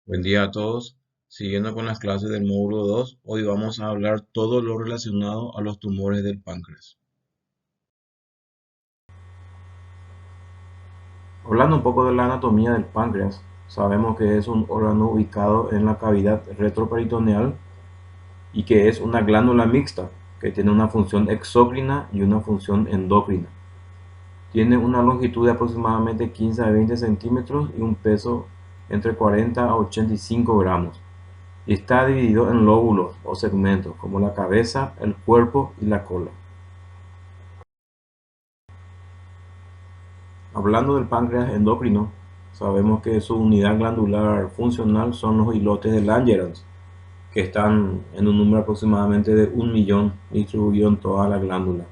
Buen día a todos. Siguiendo con las clases del módulo 2, hoy vamos a hablar todo lo relacionado a los tumores del páncreas. Hablando un poco de la anatomía del páncreas, sabemos que es un órgano ubicado en la cavidad retroperitoneal y que es una glándula mixta que tiene una función exócrina y una función endocrina. Tiene una longitud de aproximadamente 15 a 20 centímetros y un peso entre 40 a 85 gramos. Y está dividido en lóbulos o segmentos como la cabeza, el cuerpo y la cola. Hablando del páncreas endocrino, sabemos que su unidad glandular funcional son los islotes de Langerhans, que están en un número aproximadamente de 1 millón distribuido en toda la glándula.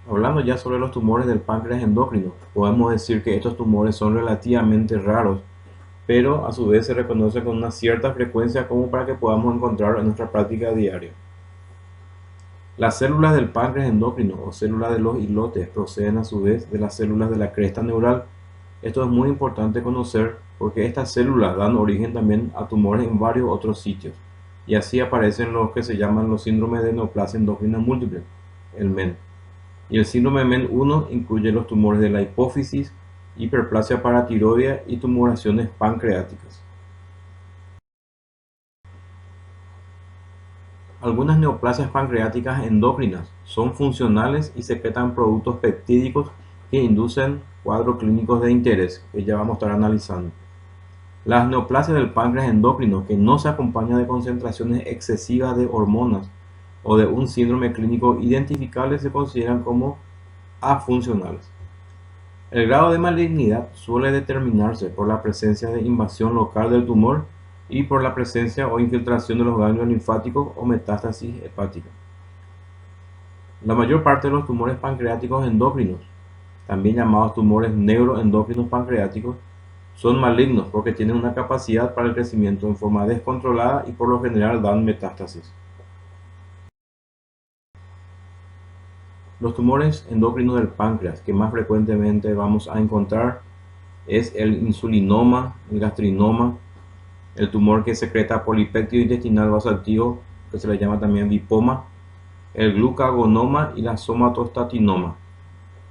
Hablando ya sobre los tumores del páncreas endocrino, podemos decir que estos tumores son relativamente raros, pero a su vez se reconocen con una cierta frecuencia como para que podamos encontrar en nuestra práctica diaria. Las células del páncreas endocrino o células de los islotes proceden a su vez de las células de la cresta neural. Esto es muy importante conocer porque estas células dan origen también a tumores en varios otros sitios y así aparecen los que se llaman los síndromes de neoplasia endocrina múltiple, el MEN. Y el síndrome MEN1 incluye los tumores de la hipófisis, hiperplasia paratiroidea y tumoraciones pancreáticas. Algunas neoplasias pancreáticas endócrinas son funcionales y secretan productos peptídicos que inducen cuadros clínicos de interés, que ya vamos a estar analizando. Las neoplasias del páncreas endocrino que no se acompañan de concentraciones excesivas de hormonas o de un síndrome clínico identificable se consideran como afuncionales. El grado de malignidad suele determinarse por la presencia de invasión local del tumor y por la presencia o infiltración de los ganglios linfáticos o metástasis hepática. La mayor parte de los tumores pancreáticos endocrinos, también llamados tumores neuroendocrinos pancreáticos, son malignos porque tienen una capacidad para el crecimiento en forma descontrolada y por lo general dan metástasis. Los tumores endocrinos del páncreas que más frecuentemente vamos a encontrar es el insulinoma, el gastrinoma, el tumor que secreta polipéptido intestinal vasoactivo, que se le llama también lipoma, el glucagonoma y la somatostatinoma.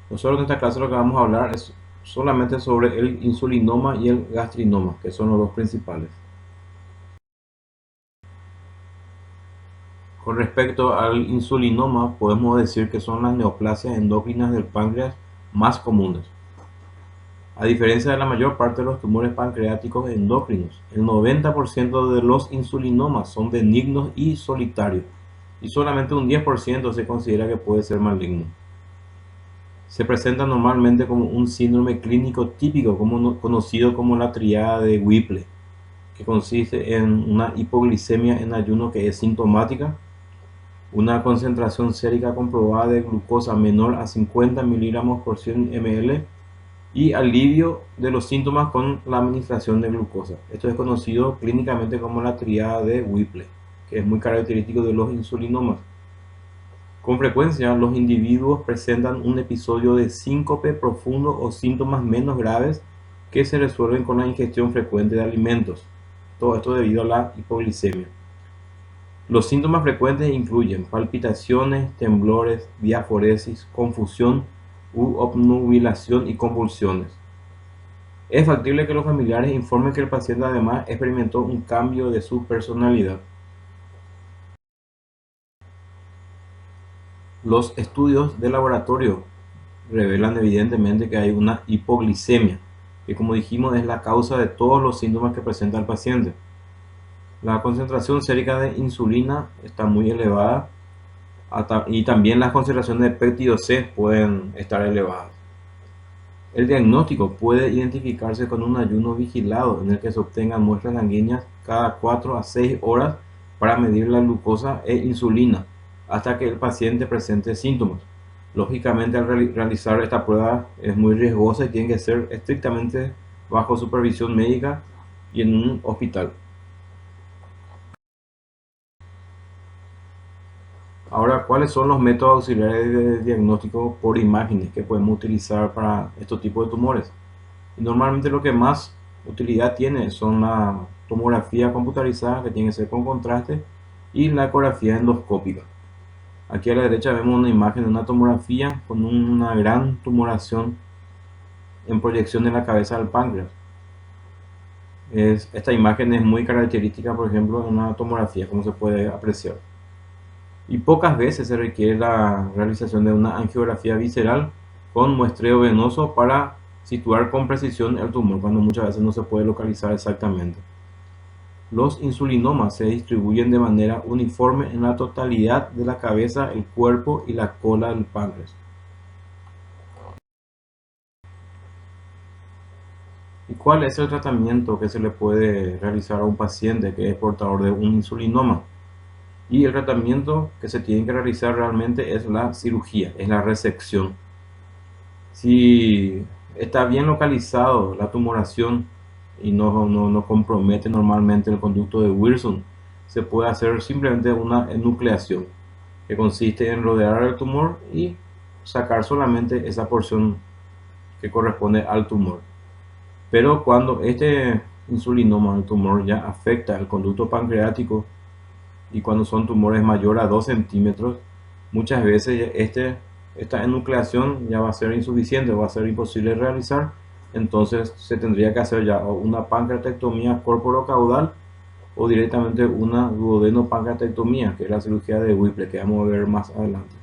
Nosotros en esta clase lo que vamos a hablar es solamente sobre el insulinoma y el gastrinoma, que son los dos principales. Con respecto al insulinoma, podemos decir que son las neoplasias endócrinas del páncreas más comunes. A diferencia de la mayor parte de los tumores pancreáticos endocrinos, el 90% de los insulinomas son benignos y solitarios, y solamente un 10% se considera que puede ser maligno. Se presenta normalmente como un síndrome clínico típico, conocido como la triada de Whipple, que consiste en una hipoglicemia en ayuno que es sintomática, una concentración sérica comprobada de glucosa menor a 50 miligramos por 100 ml y alivio de los síntomas con la administración de glucosa. Esto es conocido clínicamente como la triada de Whipple, que es muy característico de los insulinomas. Con frecuencia, los individuos presentan un episodio de síncope profundo o síntomas menos graves que se resuelven con la ingestión frecuente de alimentos. Todo esto debido a la hipoglicemia. Los síntomas frecuentes incluyen palpitaciones, temblores, diaforesis, confusión u obnubilación y convulsiones. Es factible que los familiares informen que el paciente además experimentó un cambio de su personalidad. Los estudios de laboratorio revelan evidentemente que hay una hipoglicemia, que como dijimos es la causa de todos los síntomas que presenta el paciente. La concentración sérica de insulina está muy elevada y también las concentraciones de péptido C pueden estar elevadas. El diagnóstico puede identificarse con un ayuno vigilado en el que se obtengan muestras sanguíneas cada 4 a 6 horas para medir la glucosa e insulina hasta que el paciente presente síntomas. Lógicamente, al realizar esta prueba es muy riesgosa y tiene que ser estrictamente bajo supervisión médica y en un hospital. Ahora, ¿cuáles son los métodos auxiliares de diagnóstico por imágenes que podemos utilizar para estos tipos de tumores? Y normalmente lo que más utilidad tiene son la tomografía computarizada, que tiene que ser con contraste, y la ecografía endoscópica. Aquí a la derecha vemos una imagen de una tomografía con una gran tumoración en proyección en la cabeza del páncreas. Esta imagen es muy característica, por ejemplo, de una tomografía, como se puede apreciar. Y pocas veces se requiere la realización de una angiografía visceral con muestreo venoso para situar con precisión el tumor, cuando muchas veces no se puede localizar exactamente. Los insulinomas se distribuyen de manera uniforme en la totalidad de la cabeza, el cuerpo y la cola del páncreas. ¿Y cuál es el tratamiento que se le puede realizar a un paciente que es portador de un insulinoma? Y el tratamiento que se tiene que realizar realmente es la cirugía, es la resección. Si está bien localizado la tumoración y no compromete normalmente el conducto de Wilson, se puede hacer simplemente una enucleación, que consiste en rodear el tumor y sacar solamente esa porción que corresponde al tumor. Pero cuando este insulinoma, el tumor, ya afecta el conducto pancreático y cuando son tumores mayores a 2 centímetros, muchas veces esta enucleación ya va a ser insuficiente, va a ser imposible realizar. Entonces se tendría que hacer ya una pancreatectomía corporocaudal o directamente una duodenopancreatectomía, que es la cirugía de Whipple, que vamos a ver más adelante.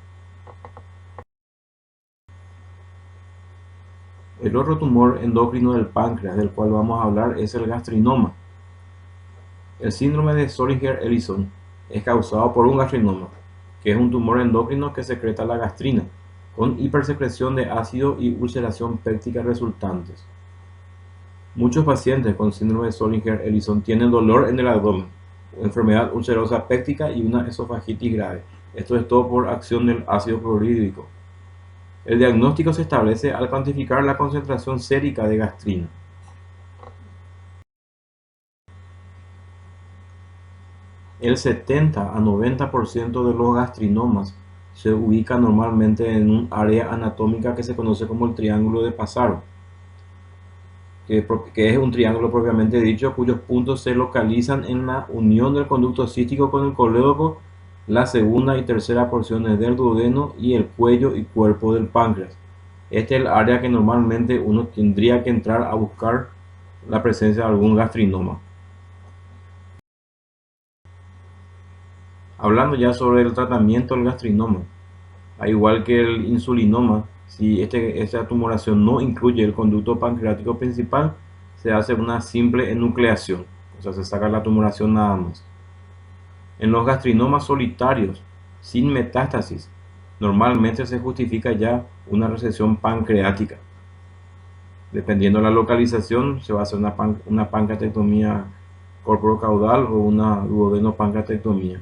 El otro tumor endocrino del páncreas del cual vamos a hablar es el gastrinoma. El síndrome de Zollinger-Ellison es causado por un gastrinoma, que es un tumor endocrino que secreta la gastrina, con hipersecreción de ácido y ulceración péptica resultantes. Muchos pacientes con síndrome de Zollinger-Ellison tienen dolor en el abdomen, enfermedad ulcerosa péptica y una esofagitis grave. Esto es todo por acción del ácido clorhídrico. El diagnóstico se establece al cuantificar la concentración sérica de gastrina. El 70 a 90% de los gastrinomas se ubica normalmente en un área anatómica que se conoce como el triángulo de Passaro, que es un triángulo propiamente dicho, cuyos puntos se localizan en la unión del conducto cístico con el colédoco, la segunda y tercera porciones del duodeno y el cuello y cuerpo del páncreas. Este es el área que normalmente uno tendría que entrar a buscar la presencia de algún gastrinoma. Hablando ya sobre el tratamiento del gastrinoma, al igual que el insulinoma, si esta tumoración no incluye el conducto pancreático principal, se hace una simple enucleación, o sea, se saca la tumoración nada más. En los gastrinomas solitarios, sin metástasis, normalmente se justifica ya una resección pancreática. Dependiendo de la localización, se va a hacer una pancreatectomía corporocaudal o una duodenopancreatectomía.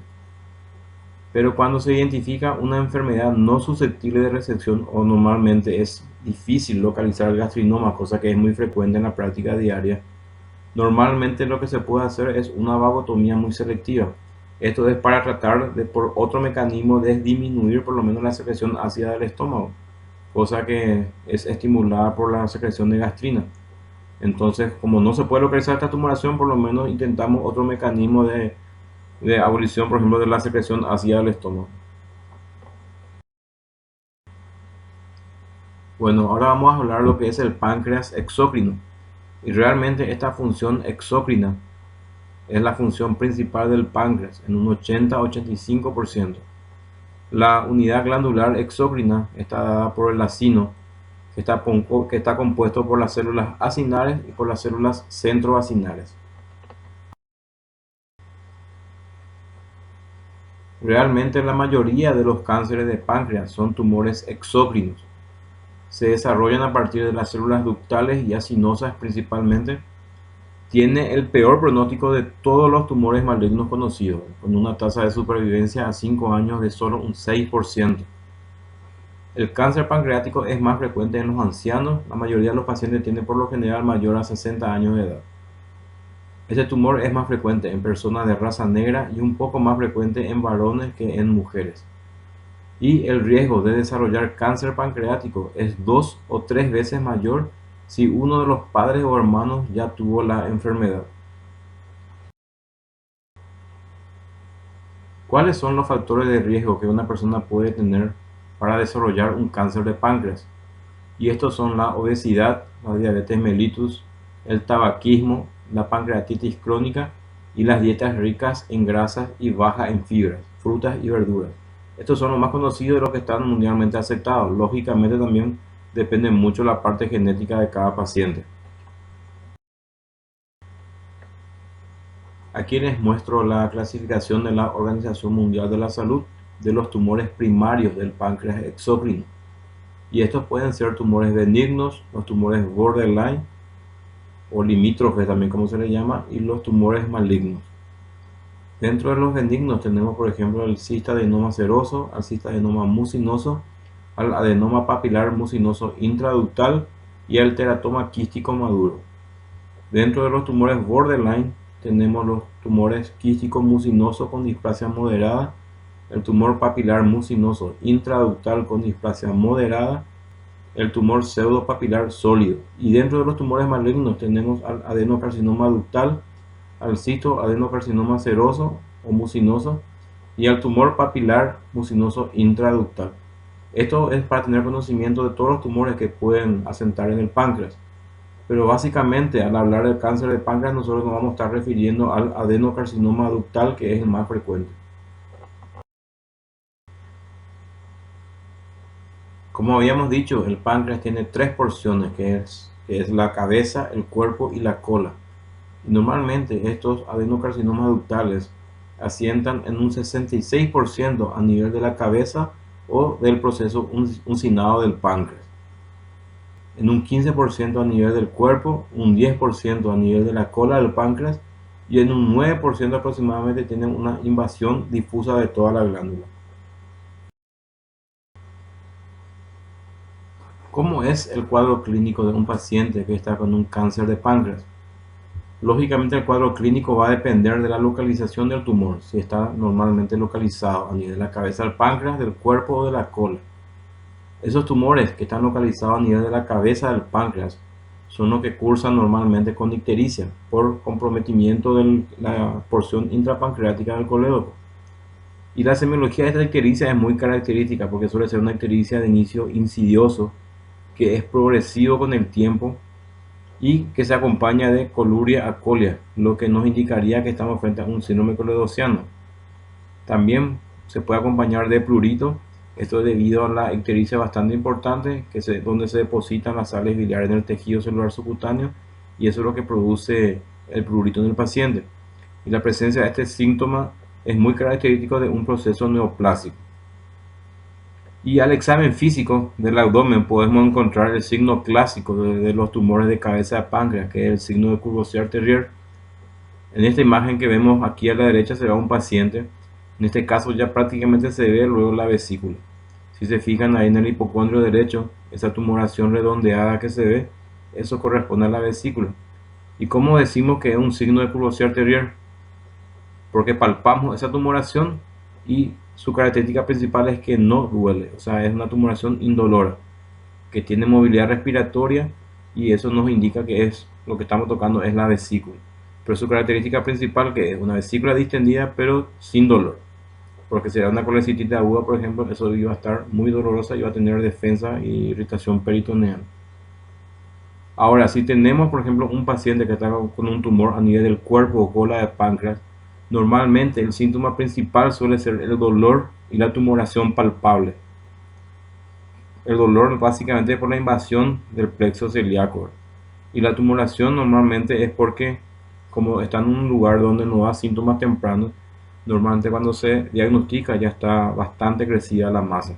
Pero cuando se identifica una enfermedad no susceptible de resección o normalmente es difícil localizar el gastrinoma, cosa que es muy frecuente en la práctica diaria, normalmente lo que se puede hacer es una vagotomía muy selectiva. Esto es para tratar de, por otro mecanismo, de disminuir por lo menos la secreción ácida del estómago, cosa que es estimulada por la secreción de gastrina. Entonces, como no se puede localizar esta tumoración, por lo menos intentamos otro mecanismo de abolición, por ejemplo, de la secreción ácida del estómago. Bueno, ahora vamos a hablar de lo que es el páncreas exócrino. Y realmente esta función exócrina es la función principal del páncreas en un 80-85%. La unidad glandular exócrina está dada por el acino, que está compuesto por las células acinares y por las células centroacinares. Realmente la mayoría de los cánceres de páncreas son tumores exócrinos. Se desarrollan a partir de las células ductales y acinosas principalmente. Tiene el peor pronóstico de todos los tumores malignos conocidos, con una tasa de supervivencia a 5 años de solo un 6%. El cáncer pancreático es más frecuente en los ancianos, la mayoría de los pacientes tienen por lo general mayor a 60 años de edad. Este tumor es más frecuente en personas de raza negra y un poco más frecuente en varones que en mujeres. Y el riesgo de desarrollar cáncer pancreático es 2 o 3 veces mayor si uno de los padres o hermanos ya tuvo la enfermedad. ¿Cuáles son los factores de riesgo que una persona puede tener para desarrollar un cáncer de páncreas? Y estos son la obesidad, la diabetes mellitus, el tabaquismo, la pancreatitis crónica y las dietas ricas en grasas y bajas en fibras, frutas y verduras. Estos son los más conocidos y los que están mundialmente aceptados. Lógicamente también depende mucho la parte genética de cada paciente. Aquí les muestro la clasificación de la Organización Mundial de la Salud de los tumores primarios del páncreas exócrino. Y estos pueden ser tumores benignos, los tumores borderline o limítrofes también como se le llama, y los tumores malignos. Dentro de los benignos tenemos por ejemplo el cistadenoma seroso, al cistadenoma mucinoso, al adenoma papilar mucinoso intraductal y al teratoma quístico maduro. Dentro de los tumores borderline tenemos los tumores quístico mucinoso con displasia moderada, el tumor papilar mucinoso intraductal con displasia moderada, el tumor pseudopapilar sólido. Y dentro de los tumores malignos tenemos al adenocarcinoma ductal, al citoadenocarcinoma seroso o mucinoso y al tumor papilar mucinoso intraductal. Esto es para tener conocimiento de todos los tumores que pueden asentar en el páncreas. Pero básicamente al hablar del cáncer de páncreas nosotros nos vamos a estar refiriendo al adenocarcinoma ductal, que es el más frecuente. Como habíamos dicho, el páncreas tiene tres porciones, que es la cabeza, el cuerpo y la cola. Y normalmente estos adenocarcinomas ductales asientan en un 66% a nivel de la cabeza o del proceso uncinado del páncreas, en un 15% a nivel del cuerpo, un 10% a nivel de la cola del páncreas y en un 9% aproximadamente tienen una invasión difusa de toda la glándula. ¿Cómo es el cuadro clínico de un paciente que está con un cáncer de páncreas? Lógicamente el cuadro clínico va a depender de la localización del tumor, si está normalmente localizado a nivel de la cabeza del páncreas, del cuerpo o de la cola. Esos tumores que están localizados a nivel de la cabeza del páncreas son los que cursan normalmente con ictericia por comprometimiento de la porción intrapancreática del colédoco. Y la semiología de esta ictericia es muy característica porque suele ser una ictericia de inicio insidioso que es progresivo con el tiempo y que se acompaña de coluria a colia, lo que nos indicaría que estamos frente a un síndrome coledociano. También se puede acompañar de prurito, esto es debido a la ictericia bastante importante, donde se depositan las sales biliares en el tejido celular subcutáneo, y eso es lo que produce el prurito en el paciente. Y la presencia de este síntoma es muy característico de un proceso neoplásico. Y al examen físico del abdomen podemos encontrar el signo clásico de los tumores de cabeza de páncreas, que es el signo de Courvoisier-Terrier. En esta imagen que vemos aquí a la derecha se ve a un paciente. En este caso ya prácticamente se ve luego la vesícula. Si se fijan ahí en el hipocondrio derecho, esa tumoración redondeada que se ve, eso corresponde a la vesícula. ¿Y cómo decimos que es un signo de Courvoisier-Terrier? Porque palpamos esa tumoración y su característica principal es que no duele, o sea, es una tumoración indolora, que tiene movilidad respiratoria y eso nos indica que es lo que estamos tocando es la vesícula. Pero su característica principal que es una vesícula distendida pero sin dolor. Porque si era una colecitis aguda, por ejemplo, eso iba a estar muy dolorosa y va a tener defensa y irritación peritoneal. Ahora, si tenemos, por ejemplo, un paciente que está con un tumor a nivel del cuerpo o cola de páncreas, normalmente el síntoma principal suele ser el dolor y la tumoración palpable. El dolor básicamente por la invasión del plexo celíaco. Y la tumoración normalmente es porque, como está en un lugar donde no da síntomas tempranos, normalmente cuando se diagnostica ya está bastante crecida la masa.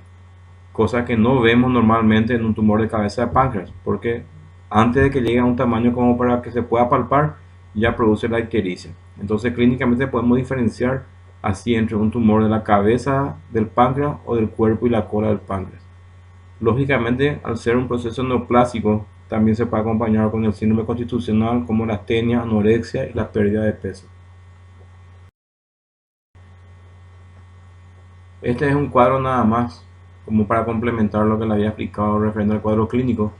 Cosa que no vemos normalmente en un tumor de cabeza de páncreas, porque antes de que llegue a un tamaño como para que se pueda palpar, ya produce la ictericia. Entonces clínicamente podemos diferenciar así entre un tumor de la cabeza del páncreas o del cuerpo y la cola del páncreas. Lógicamente, al ser un proceso neoplásico, también se puede acompañar con el síndrome constitucional como la astenia, anorexia y la pérdida de peso. Este es un cuadro nada más, como para complementar lo que le había explicado referente al cuadro clínico.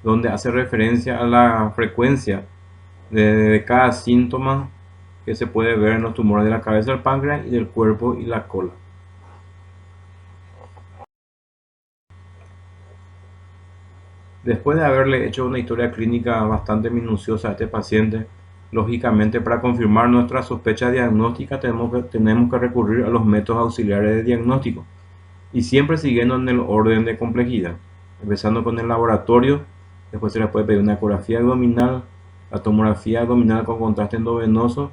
donde hace referencia a la frecuencia de cada síntoma que se puede ver en los tumores de la cabeza, del páncreas y del cuerpo y la cola. Después de haberle hecho una historia clínica bastante minuciosa a este paciente, lógicamente para confirmar nuestra sospecha diagnóstica tenemos que recurrir a los métodos auxiliares de diagnóstico y siempre siguiendo en el orden de complejidad, empezando con el laboratorio. Después se le puede pedir una ecografía abdominal, la tomografía abdominal con contraste endovenoso,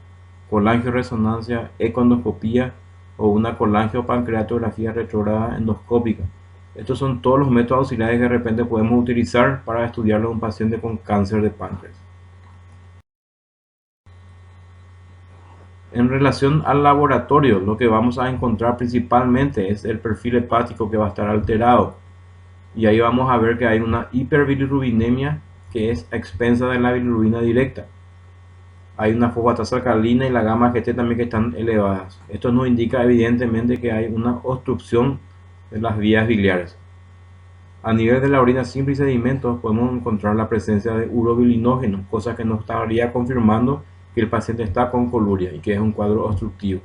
colangioresonancia, econdoscopía o una colangiopancreatografía retrógrada endoscópica. Estos son todos los métodos auxiliares que de repente podemos utilizar para estudiarlo a un paciente con cáncer de páncreas. En relación al laboratorio, lo que vamos a encontrar principalmente es el perfil hepático, que va a estar alterado. Y ahí vamos a ver que hay una hiperbilirrubinemia que es a expensa de la bilirrubina directa. Hay una fosfatasa alcalina y la gamma GT también que están elevadas. Esto nos indica evidentemente que hay una obstrucción de las vías biliares. A nivel de la orina simple y sedimentos podemos encontrar la presencia de urobilinógeno, cosa que nos estaría confirmando que el paciente está con coluria y que es un cuadro obstructivo.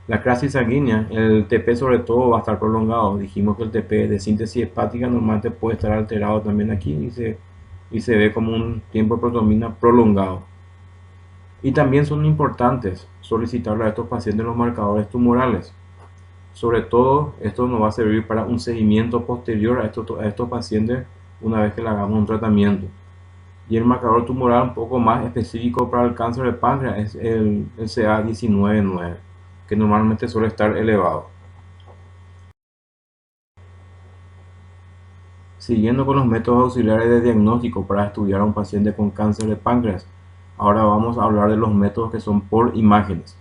La crisis sanguínea, el TP sobre todo va a estar prolongado. Dijimos que el TP de síntesis hepática normalmente puede estar alterado también aquí y se ve como un tiempo de protomina prolongado. Y también son importantes solicitarle a estos pacientes los marcadores tumorales. Sobre todo, esto nos va a servir para un seguimiento posterior a estos pacientes una vez que le hagamos un tratamiento. Y el marcador tumoral un poco más específico para el cáncer de páncreas es el CA19-9, que normalmente suele estar elevado. Siguiendo con los métodos auxiliares de diagnóstico para estudiar a un paciente con cáncer de páncreas, ahora vamos a hablar de los métodos que son por imágenes.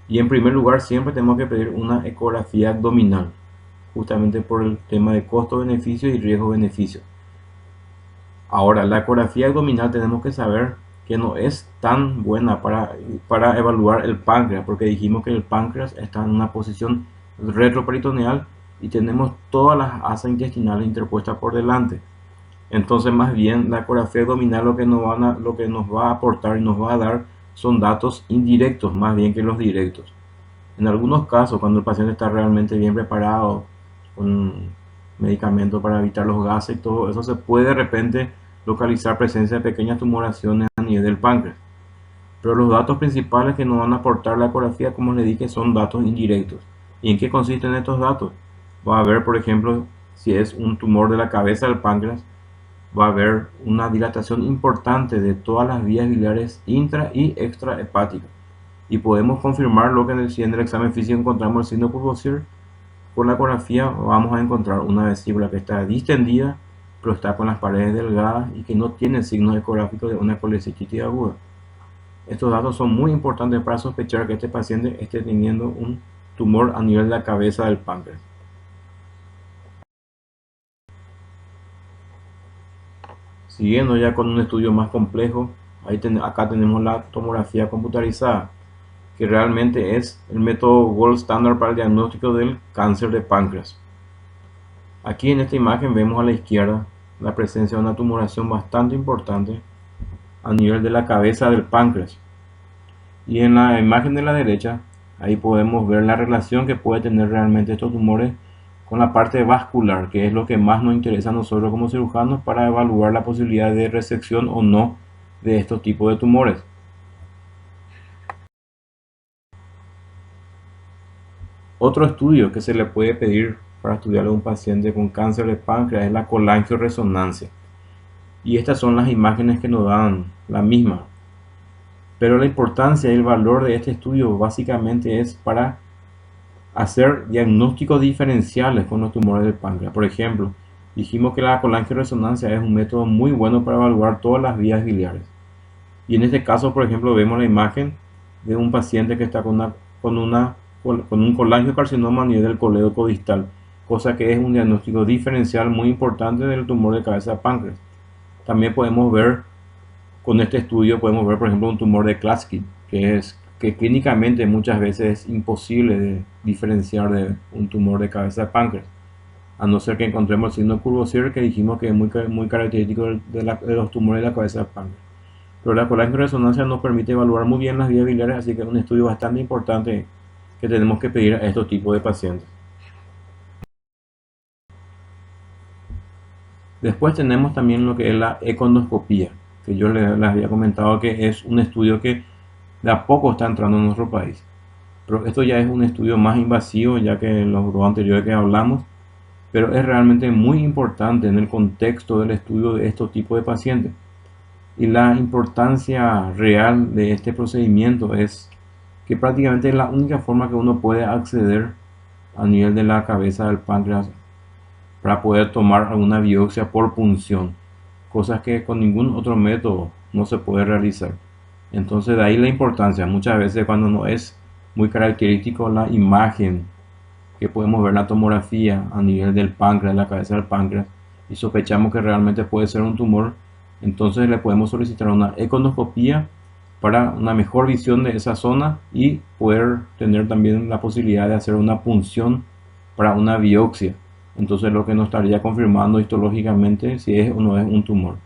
Y en primer lugar siempre tenemos que pedir una ecografía abdominal, justamente por el tema de costo-beneficio y riesgo-beneficio. Ahora, la ecografía abdominal tenemos que saber que no es tan buena para evaluar el páncreas, porque dijimos que el páncreas está en una posición retroperitoneal y tenemos todas las asas intestinales interpuestas por delante. Entonces, más bien, la ecografía abdominal lo que nos va a aportar y nos va a dar son datos indirectos más bien que los directos. En algunos casos, cuando el paciente está realmente bien preparado, con medicamentos para evitar los gases y todo eso, se puede de repente localizar presencia de pequeñas tumoraciones a nivel del páncreas. Pero los datos principales que nos van a aportar la ecografía, como les dije, son datos indirectos. ¿Y en qué consisten estos datos? Va a ver, por ejemplo, si es un tumor de la cabeza del páncreas, va a haber una dilatación importante de todas las vías biliares intra y extrahepáticas. Y podemos confirmarlo que si en el examen físico encontramos el signo Courvoisier, con la ecografía vamos a encontrar una vesícula que está distendida, pero está con las paredes delgadas y que no tiene signos ecográficos de una colecistitis aguda. Estos datos son muy importantes para sospechar que este paciente esté teniendo un tumor a nivel de la cabeza del páncreas. Siguiendo ya con un estudio más complejo, acá tenemos la tomografía computarizada, que realmente es el método gold standard para el diagnóstico del cáncer de páncreas. Aquí en esta imagen vemos a la izquierda la presencia de una tumoración bastante importante a nivel de la cabeza del páncreas. Y en la imagen de la derecha, ahí podemos ver la relación que puede tener realmente estos tumores con la parte vascular, que es lo que más nos interesa a nosotros como cirujanos para evaluar la posibilidad de resección o no de estos tipos de tumores. Otro estudio que se le puede pedir para estudiar a un paciente con cáncer de páncreas es la colangioresonancia. Y estas son las imágenes que nos dan la misma. Pero la importancia y el valor de este estudio básicamente es para hacer diagnósticos diferenciales con los tumores del páncreas. Por ejemplo, dijimos que la colangioresonancia es un método muy bueno para evaluar todas las vías biliares. Y en este caso, por ejemplo, vemos la imagen de un paciente que está con un colangiocarcinoma a nivel del colédoco distal, cosa que es un diagnóstico diferencial muy importante del tumor de cabeza de páncreas. También podemos ver, con este estudio, podemos ver, por ejemplo, un tumor de Klatskin, que clínicamente muchas veces es imposible de diferenciar de un tumor de cabeza de páncreas. a no ser que encontremos el signo Courvoisier, que dijimos que es muy característico de los tumores de la cabeza del páncreas. Pero la colágeno resonancia nos permite evaluar muy bien las vías biliares, así que es un estudio bastante importante que tenemos que pedir a estos tipos de pacientes. Después tenemos también lo que es la econdoscopía, que yo les había comentado que es un estudio que de a poco está entrando en nuestro país. Pero esto ya es un estudio más invasivo, ya que los dos anteriores que hablamos, pero es realmente muy importante en el contexto del estudio de estos tipos de pacientes. Y la importancia real de este procedimiento es que prácticamente es la única forma que uno puede acceder a nivel de la cabeza del páncreas para poder tomar alguna biopsia por punción, cosas que con ningún otro método no se puede realizar. Entonces de ahí la importancia, muchas veces cuando no es muy característico la imagen que podemos ver en la tomografía a nivel del páncreas, la cabeza del páncreas, y sospechamos que realmente puede ser un tumor, entonces le podemos solicitar una econdoscopía para una mejor visión de esa zona y poder tener también la posibilidad de hacer una punción para una biopsia. Entonces lo que nos estaría confirmando histológicamente si es o no es un tumor.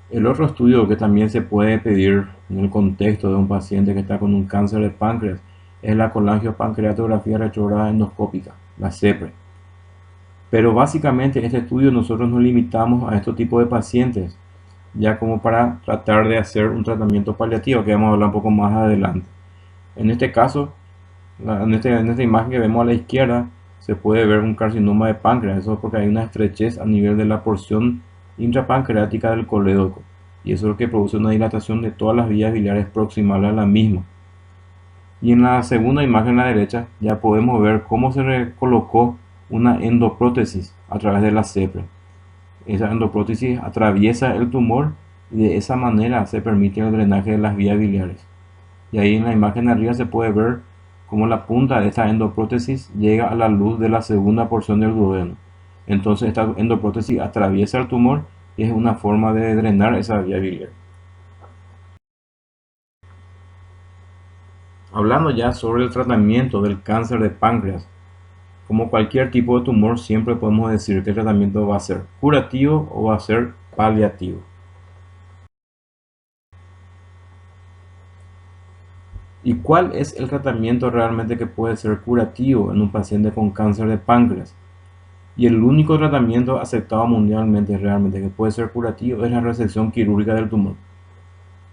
El otro estudio que también se puede pedir en el contexto de un paciente que está con un cáncer de páncreas es la colangiopancreatografía retrograda endoscópica, la CEPRE. Pero básicamente este estudio nosotros nos limitamos a este tipo de pacientes, ya como para tratar de hacer un tratamiento paliativo, que vamos a hablar un poco más adelante. En este caso, en esta imagen que vemos a la izquierda, se puede ver un carcinoma de páncreas. Eso es porque hay una estrechez a nivel de la porción intrapancreática del colédoco, y eso es lo que produce una dilatación de todas las vías biliares proximales a la misma. Y en la segunda imagen a la derecha ya podemos ver cómo se recolocó una endoprótesis a través de la CEPRE. Esa endoprótesis atraviesa el tumor y de esa manera se permite el drenaje de las vías biliares. Y ahí en la imagen de arriba se puede ver cómo la punta de esta endoprótesis llega a la luz de la segunda porción del duodeno. Entonces esta endoprótesis atraviesa el tumor y es una forma de drenar esa vía biliar. Hablando ya sobre el tratamiento del cáncer de páncreas, como cualquier tipo de tumor siempre podemos decir que el tratamiento va a ser curativo o va a ser paliativo. ¿Y cuál es el tratamiento realmente que puede ser curativo en un paciente con cáncer de páncreas? Y el único tratamiento aceptado mundialmente realmente que puede ser curativo es la resección quirúrgica del tumor.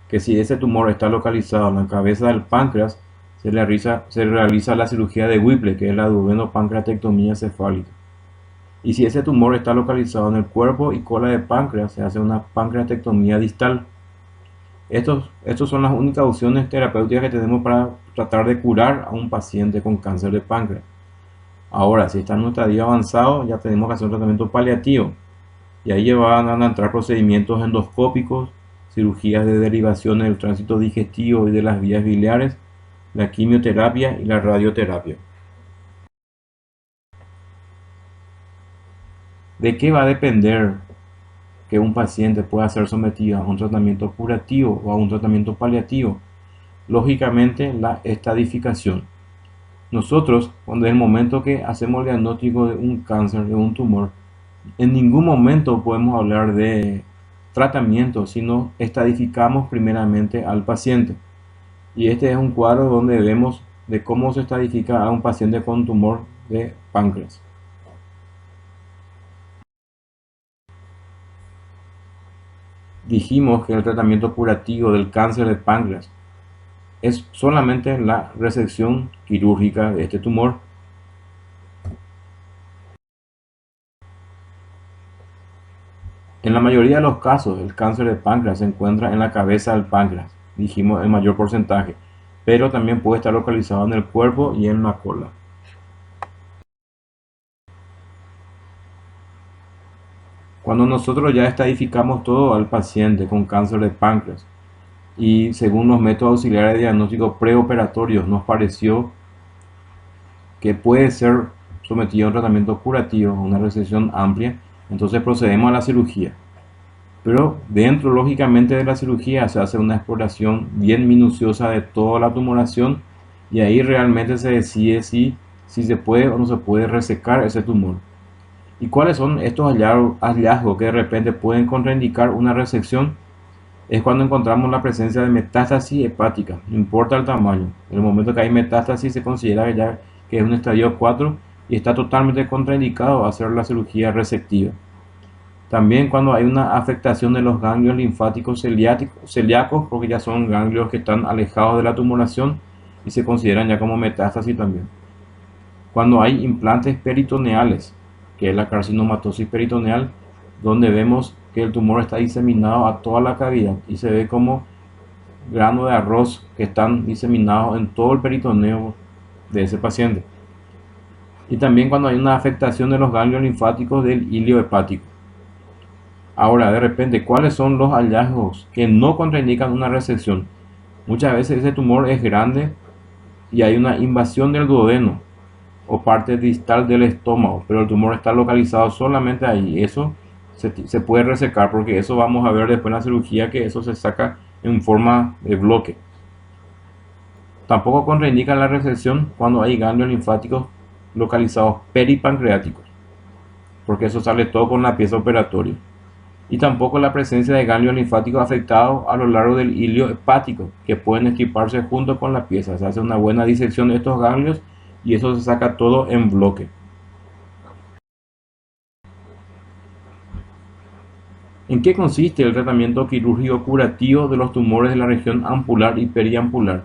Que si ese tumor está localizado en la cabeza del páncreas, se realiza la cirugía de Whipple, que es la duodenopancreatectomía cefálica. Y si ese tumor está localizado en el cuerpo y cola de páncreas, se hace una pancreatectomía distal. Estos son las únicas opciones terapéuticas que tenemos para tratar de curar a un paciente con cáncer de páncreas. Ahora, si está en un estadio avanzado, ya tenemos que hacer un tratamiento paliativo. Y ahí van a entrar procedimientos endoscópicos, cirugías de derivación del tránsito digestivo y de las vías biliares, la quimioterapia y la radioterapia. ¿De qué va a depender que un paciente pueda ser sometido a un tratamiento curativo o a un tratamiento paliativo? Lógicamente, la estadificación. Nosotros, cuando es el momento que hacemos el diagnóstico de un cáncer, de un tumor, en ningún momento podemos hablar de tratamiento, sino estadificamos primeramente al paciente. Y este es un cuadro donde vemos de cómo se estadifica a un paciente con tumor de páncreas. Dijimos que el tratamiento curativo del cáncer de páncreas es solamente la resección quirúrgica de este tumor. En la mayoría de los casos, el cáncer de páncreas se encuentra en la cabeza del páncreas, dijimos en mayor porcentaje, pero también puede estar localizado en el cuerpo y en la cola. Cuando nosotros ya estadificamos todo al paciente con cáncer de páncreas y según los métodos auxiliares de diagnóstico preoperatorios nos pareció que puede ser sometido a un tratamiento curativo, una resección amplia, entonces procedemos a la cirugía. Pero dentro, lógicamente, de la cirugía se hace una exploración bien minuciosa de toda la tumoración y ahí realmente se decide si se puede o no se puede resecar ese tumor. ¿Y cuáles son estos hallazgos que de repente pueden contraindicar una resección? Es cuando encontramos la presencia de metástasis hepática, no importa el tamaño. En el momento que hay metástasis se considera ya que es un estadio 4 y está totalmente contraindicado hacer la cirugía resectiva. También cuando hay una afectación de los ganglios linfáticos celíacos, porque ya son ganglios que están alejados de la tumoración y se consideran ya como metástasis también. Cuando hay implantes peritoneales, que es la carcinomatosis peritoneal, donde vemos que el tumor está diseminado a toda la cavidad y se ve como granos de arroz que están diseminados en todo el peritoneo de ese paciente. Y también cuando hay una afectación de los ganglios linfáticos del hilio hepático. Ahora, de repente, ¿cuáles son los hallazgos que no contraindican una resección? Muchas veces ese tumor es grande y hay una invasión del duodeno o parte distal del estómago, pero el tumor está localizado solamente ahí. Eso se puede resecar porque eso vamos a ver después en la cirugía que eso se saca en forma de bloque. Tampoco contraindica la resección cuando hay ganglios linfáticos localizados peripancreáticos, porque eso sale todo con la pieza operatoria. Y tampoco la presencia de ganglios linfáticos afectados a lo largo del hilio hepático, que pueden equiparse junto con la pieza. Se hace una buena disección de estos ganglios y eso se saca todo en bloque. ¿En qué consiste el tratamiento quirúrgico curativo de los tumores de la región ampular y periampular?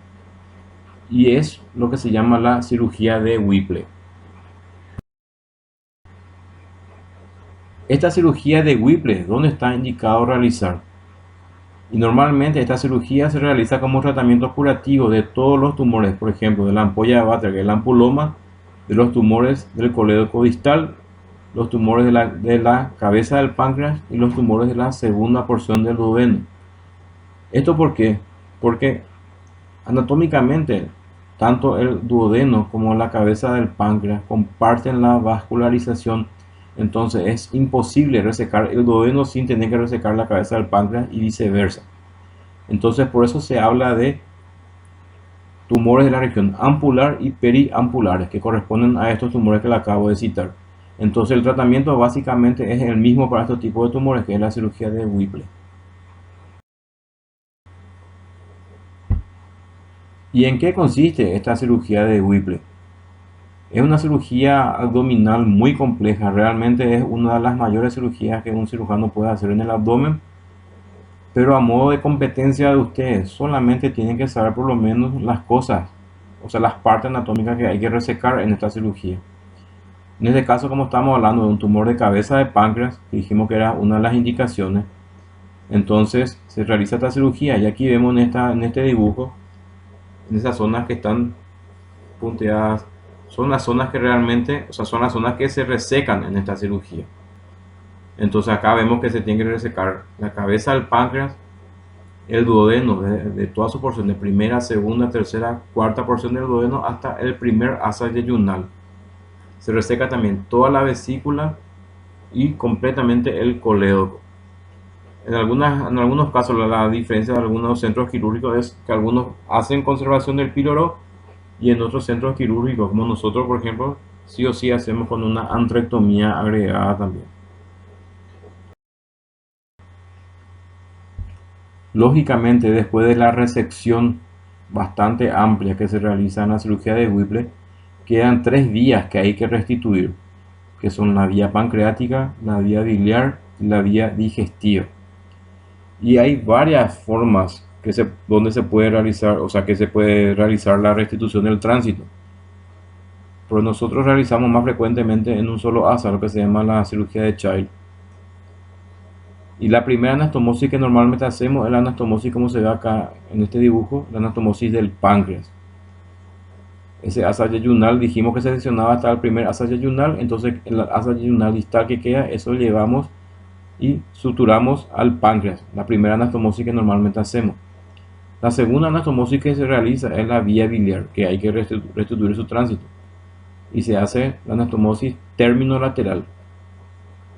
Y es lo que se llama la cirugía de Whipple. Esta cirugía de Whipple, ¿dónde está indicado realizar? Y normalmente esta cirugía se realiza como tratamiento curativo de todos los tumores, por ejemplo, de la ampolla de Vater, que es el ampuloma, de los tumores del colédoco distal, los tumores de la cabeza del páncreas y los tumores de la segunda porción del duodeno. ¿Esto por qué? Porque anatómicamente tanto el duodeno como la cabeza del páncreas comparten la vascularización, entonces es imposible resecar el duodeno sin tener que resecar la cabeza del páncreas y viceversa. Entonces por eso se habla de tumores de la región ampular y periampulares que corresponden a estos tumores que le acabo de citar. Entonces el tratamiento básicamente es el mismo para estos tipos de tumores, que es la cirugía de Whipple. ¿Y en qué consiste esta cirugía de Whipple? Es una cirugía abdominal muy compleja, realmente es una de las mayores cirugías que un cirujano puede hacer en el abdomen, pero a modo de competencia de ustedes, solamente tienen que saber por lo menos las cosas, o sea, las partes anatómicas que hay que resecar en esta cirugía. En este caso, como estamos hablando de un tumor de cabeza de páncreas, que dijimos que era una de las indicaciones, entonces se realiza esta cirugía y aquí vemos en este dibujo, en esas zonas que están punteadas, son las zonas que realmente, o sea, son las zonas que se resecan en esta cirugía. Entonces acá vemos que se tiene que resecar la cabeza del páncreas, el duodeno de toda su porción, de primera, segunda, tercera, cuarta porción del duodeno hasta el primer asa yeyunal. Se reseca también toda la vesícula y completamente el colédoco. En algunos casos la diferencia de algunos centros quirúrgicos es que algunos hacen conservación del píloro y en otros centros quirúrgicos, como nosotros por ejemplo, sí o sí hacemos con una antrectomía agregada también. Lógicamente, después de la resección bastante amplia que se realiza en la cirugía de Whipple, quedan 3 vías que hay que restituir, que son la vía pancreática, la vía biliar y la vía digestiva. Y hay varias formas donde se puede realizar, o sea, que se puede realizar la restitución del tránsito. Pero nosotros realizamos más frecuentemente en un solo asa, lo que se llama la cirugía de Child. Y la primera anastomosis que normalmente hacemos es la anastomosis, como se ve acá en este dibujo, la anastomosis del páncreas. Ese asa yeyunal dijimos que se seccionaba hasta el primer asa yeyunal, entonces el asa yeyunal distal que queda, eso lo llevamos y suturamos al páncreas, la primera anastomosis que normalmente hacemos. La segunda anastomosis que se realiza es la vía biliar, que hay que restituir su tránsito, y se hace la anastomosis término-lateral.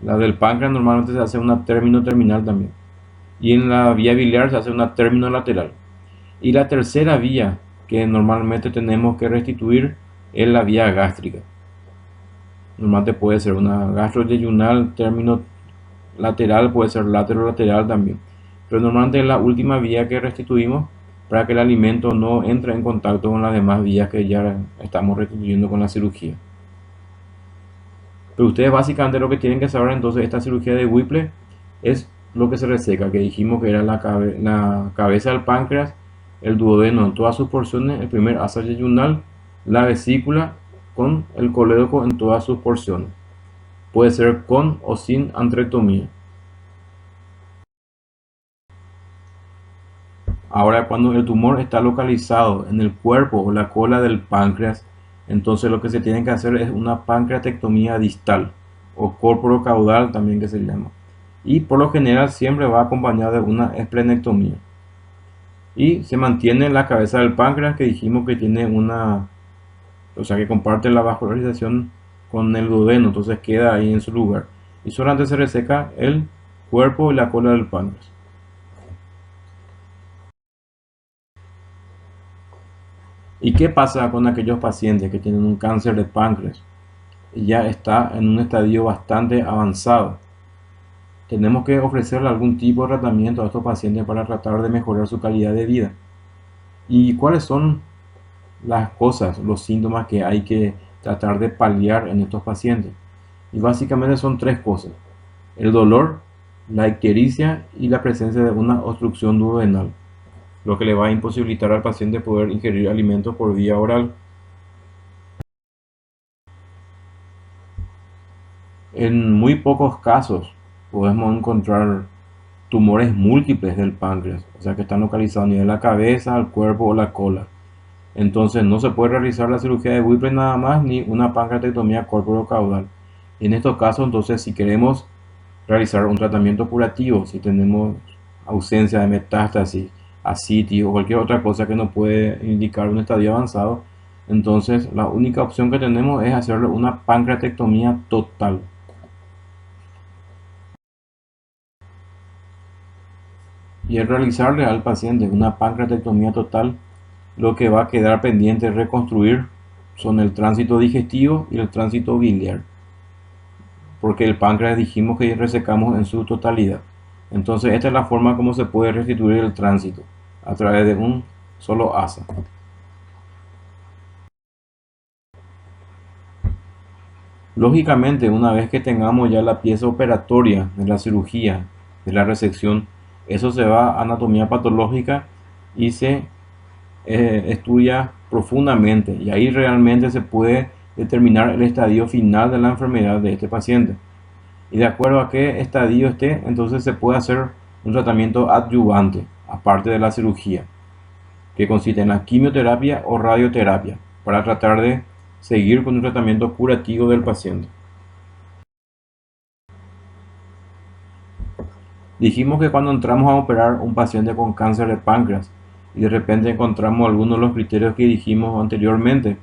La del páncreas normalmente se hace una término-terminal también, y en la vía biliar se hace una término-lateral. Y la tercera vía que normalmente tenemos que restituir es la vía gástrica. Normalmente puede ser una gastroyeyunal, término lateral, puede ser lateral también. Pero normalmente es la última vía que restituimos para que el alimento no entre en contacto con las demás vías que ya estamos restituyendo con la cirugía. Pero ustedes básicamente lo que tienen que saber entonces, esta cirugía de Whipple es lo que se reseca, que dijimos que era la cabeza del páncreas, el duodeno en todas sus porciones, el primer asa yeyunal, la vesícula con el colédoco en todas sus porciones. Puede ser con o sin antrectomía. Ahora, cuando el tumor está localizado en el cuerpo o la cola del páncreas, entonces lo que se tiene que hacer es una pancreatectomía distal o corporo caudal también que se llama. Y por lo general siempre va acompañado de una esplenectomía. Y se mantiene la cabeza del páncreas, que dijimos que tiene una, o sea, que comparte la vascularización con el duodeno, entonces queda ahí en su lugar. Y solamente se reseca el cuerpo y la cola del páncreas. ¿Y qué pasa con aquellos pacientes que tienen un cáncer de páncreas y ya está en un estadio bastante avanzado? Tenemos que ofrecerle algún tipo de tratamiento a estos pacientes para tratar de mejorar su calidad de vida. ¿Y cuáles son las cosas, los síntomas que hay que tratar de paliar en estos pacientes? Y básicamente son tres cosas: el dolor, la ictericia y la presencia de una obstrucción duodenal, lo que le va a imposibilitar al paciente poder ingerir alimentos por vía oral. En muy pocos casos podemos encontrar tumores múltiples del páncreas, o sea que están localizados a nivel de la cabeza, el cuerpo o la cola. Entonces no se puede realizar la cirugía de Whipple nada más, ni una pancreatectomía corporo-caudal. En estos casos, entonces, si queremos realizar un tratamiento curativo, si tenemos ausencia de metástasis, ascitis o cualquier otra cosa que nos puede indicar un estadio avanzado, entonces la única opción que tenemos es hacerle una pancreatectomía total. Y al realizarle al paciente una pancreatectomía total, lo que va a quedar pendiente de reconstruir son el tránsito digestivo y el tránsito biliar, porque el páncreas dijimos que resecamos en su totalidad. Entonces esta es la forma como se puede restituir el tránsito, a través de un solo asa. Lógicamente, una vez que tengamos ya la pieza operatoria de la cirugía, de la resección, eso se va a anatomía patológica y se estudia profundamente, y ahí realmente se puede determinar el estadio final de la enfermedad de este paciente. Y de acuerdo a qué estadio esté, entonces se puede hacer un tratamiento adyuvante, aparte de la cirugía, que consiste en la quimioterapia o radioterapia, para tratar de seguir con un tratamiento curativo del paciente. Dijimos que cuando entramos a operar un paciente con cáncer de páncreas y de repente encontramos algunos de los criterios que dijimos anteriormente,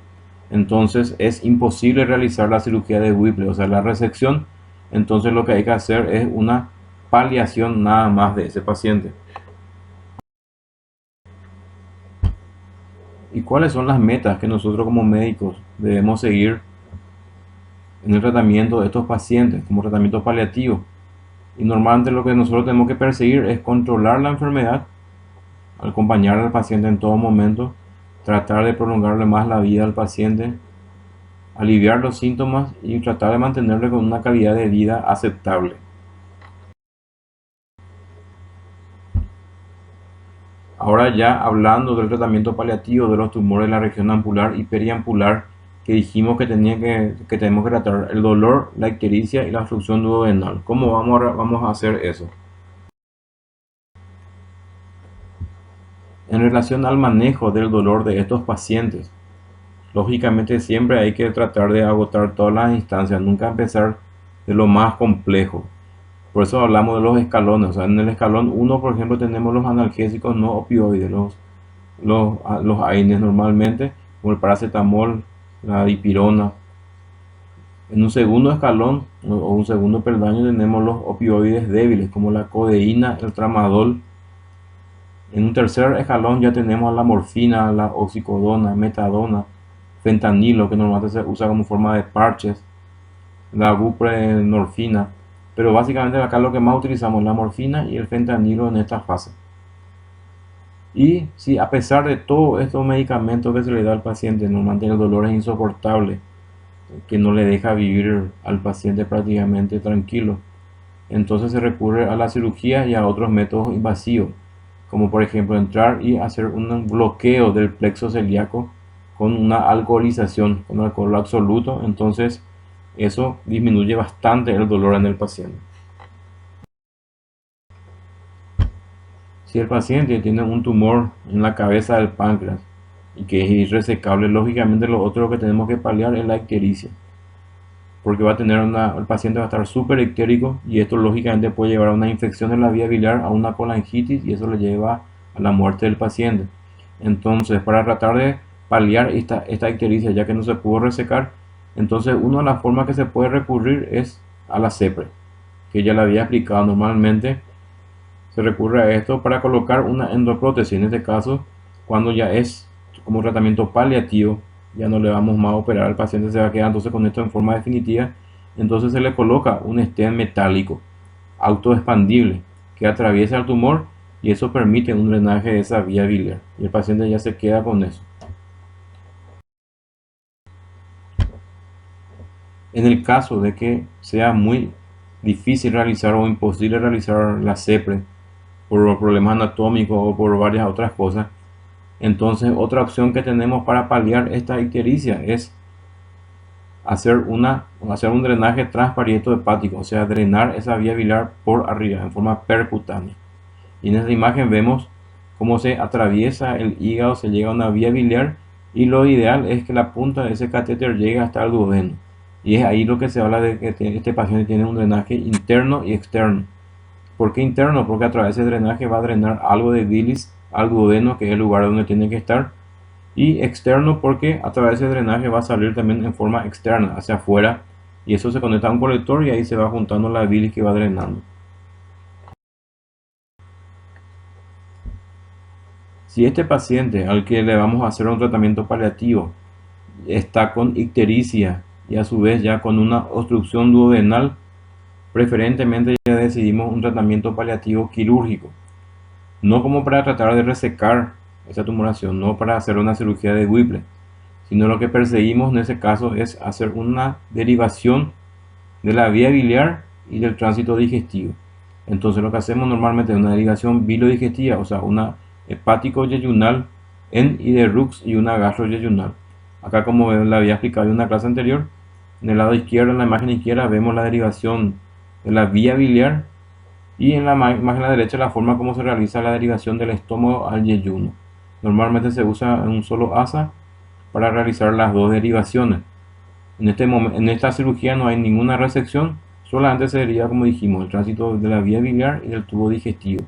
entonces es imposible realizar la cirugía de Whipple, o sea, la resección. Entonces lo que hay que hacer es una paliación nada más de ese paciente. ¿Y cuáles son las metas que nosotros como médicos debemos seguir en el tratamiento de estos pacientes como tratamiento paliativo? Y normalmente lo que nosotros tenemos que perseguir es controlar la enfermedad, acompañar al paciente en todo momento, tratar de prolongarle más la vida al paciente, aliviar los síntomas y tratar de mantenerle con una calidad de vida aceptable. Ahora ya hablando del tratamiento paliativo de los tumores de la región ampular y periampular, que dijimos que tenemos que tratar el dolor, la ictericia y la obstrucción duodenal. ¿Cómo vamos a hacer eso? En relación al manejo del dolor de estos pacientes, lógicamente siempre hay que tratar de agotar todas las instancias, nunca empezar de lo más complejo. Por eso hablamos de los escalones. O sea, en el escalón 1, por ejemplo, tenemos los analgésicos no opioides, los AINES normalmente, como el paracetamol, la dipirona. En un segundo escalón o un segundo peldaño tenemos los opioides débiles, como la codeína, el tramadol, En un tercer escalón ya tenemos la morfina, la oxicodona, metadona, fentanilo, que normalmente se usa como forma de parches, la buprenorfina, pero básicamente acá lo que más utilizamos es la morfina y el fentanilo en esta fase. Y si a pesar de todos estos medicamentos que se le da al paciente, normalmente el dolor es insoportable, que no le deja vivir al paciente prácticamente tranquilo, entonces se recurre a la cirugía y a otros métodos invasivos, como por ejemplo entrar y hacer un bloqueo del plexo celíaco con una alcoholización, con alcohol absoluto. Entonces eso disminuye bastante el dolor en el paciente. Si el paciente tiene un tumor en la cabeza del páncreas y que es irresecable, lógicamente lo otro que tenemos que paliar es la ictericia, porque el paciente va a estar súper ictérico y esto lógicamente puede llevar a una infección de la vía biliar, a una colangitis, y eso le lleva a la muerte del paciente. Entonces, para tratar de paliar esta ictericia, ya que no se pudo resecar, entonces una de las formas que se puede recurrir es a la CEPRE, que ya le había explicado. Normalmente se recurre a esto para colocar una endoprótesis, en este caso cuando ya es como tratamiento paliativo, ya no le vamos más a operar al paciente, se va a quedar entonces con esto en forma definitiva. Entonces se le coloca un stent metálico autoexpandible que atraviesa el tumor, y eso permite un drenaje de esa vía biliar y el paciente ya se queda con eso. En el caso de que sea muy difícil realizar o imposible realizar la CEPRE por problemas anatómicos o por varias otras cosas, entonces otra opción que tenemos para paliar esta ictericia es hacer un drenaje transparieto hepático, o sea, drenar esa vía biliar por arriba en forma percutánea. Y en esta imagen vemos cómo se atraviesa el hígado, se llega a una vía biliar, y lo ideal es que la punta de ese catéter llegue hasta el duodeno. Y es ahí lo que se habla de que este paciente tiene un drenaje interno y externo. ¿Por qué interno? Porque a través de ese drenaje va a drenar algo de bilis al duodeno, que es el lugar donde tiene que estar. Y externo porque a través de ese drenaje va a salir también en forma externa, hacia afuera. Y eso se conecta a un colector y ahí se va juntando la bilis que va drenando. Si este paciente al que le vamos a hacer un tratamiento paliativo está con ictericia y a su vez ya con una obstrucción duodenal, preferentemente ya decidimos un tratamiento paliativo quirúrgico. No como para tratar de resecar esa tumoración, no para hacer una cirugía de Whipple, sino lo que perseguimos en ese caso es hacer una derivación de la vía biliar y del tránsito digestivo. Entonces lo que hacemos normalmente es una derivación bilodigestiva, o sea, una hepático-yeyunal en Iderux y una gastro-yeyunal. Acá, como la había explicado en una clase anterior, en el lado izquierdo, en la imagen izquierda, vemos la derivación de la vía biliar, y en la imagen a la derecha la forma como se realiza la derivación del estómago al yeyuno. Normalmente se usa en un solo asa para realizar las dos derivaciones. En esta cirugía no hay ninguna resección, solamente se deriva, como dijimos, el tránsito de la vía biliar y del tubo digestivo,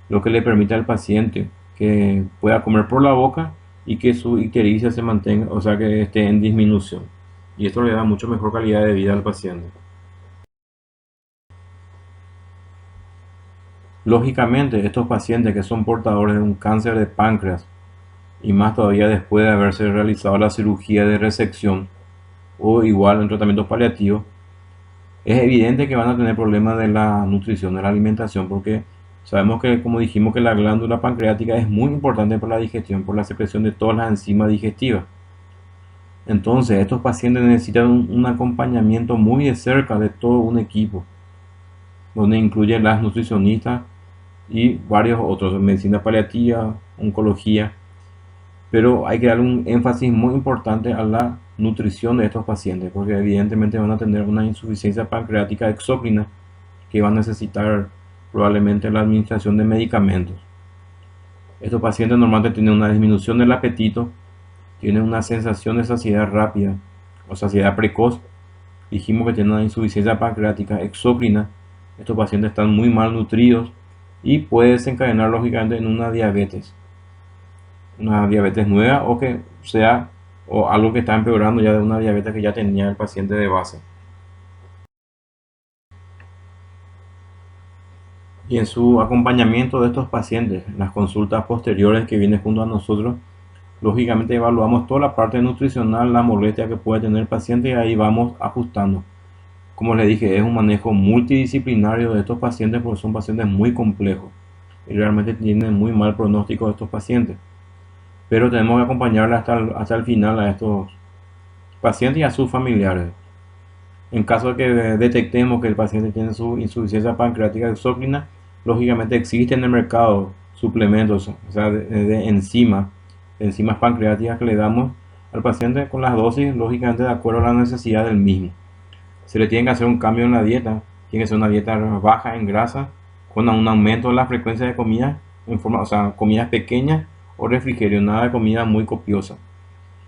lo que le permite al paciente que pueda comer por la boca y que su ictericia se mantenga, o sea, que esté en disminución. Y esto le da mucho mejor calidad de vida al paciente. Lógicamente, estos pacientes que son portadores de un cáncer de páncreas, y más todavía después de haberse realizado la cirugía de resección o igual en tratamiento paliativo, es evidente que van a tener problemas de la nutrición, de la alimentación, porque sabemos que, como dijimos, que la glándula pancreática es muy importante para la digestión, por la secreción de todas las enzimas digestivas. Entonces, estos pacientes necesitan un acompañamiento muy de cerca de todo un equipo, donde incluye las nutricionistas y varios otros, medicina paliativa, oncología, pero hay que dar un énfasis muy importante a la nutrición de estos pacientes, porque evidentemente van a tener una insuficiencia pancreática exócrina que va a necesitar probablemente la administración de medicamentos. Estos pacientes normalmente tienen una disminución del apetito, tienen una sensación de saciedad rápida o saciedad precoz. Dijimos que tienen una insuficiencia pancreática exócrina. Estos pacientes están muy mal nutridos y puede desencadenar lógicamente en una diabetes nueva, o que sea o algo que está empeorando ya de una diabetes que ya tenía el paciente de base. Y en su acompañamiento de estos pacientes, en las consultas posteriores que vienen junto a nosotros, lógicamente evaluamos toda la parte nutricional, la molestia que puede tener el paciente y ahí vamos ajustando. Como les dije, es un manejo multidisciplinario de estos pacientes porque son pacientes muy complejos y realmente tienen muy mal pronóstico estos pacientes. Pero tenemos que acompañarle hasta el final a estos pacientes y a sus familiares. En caso de que detectemos que el paciente tiene su insuficiencia pancreática exócrina, lógicamente existen en el mercado suplementos, o sea, de enzimas pancreáticas que le damos al paciente con las dosis, lógicamente de acuerdo a la necesidad del mismo. Se le tiene que hacer un cambio en la dieta, tiene que ser una dieta baja en grasa, con un aumento de la frecuencia de comida, o sea, comidas pequeñas o refrigerio, nada de comida muy copiosa.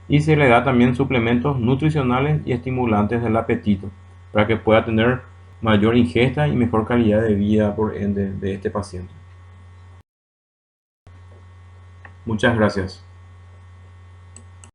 Y se le da también suplementos nutricionales y estimulantes del apetito para que pueda tener mayor ingesta y mejor calidad de vida por ende de este paciente. Muchas gracias.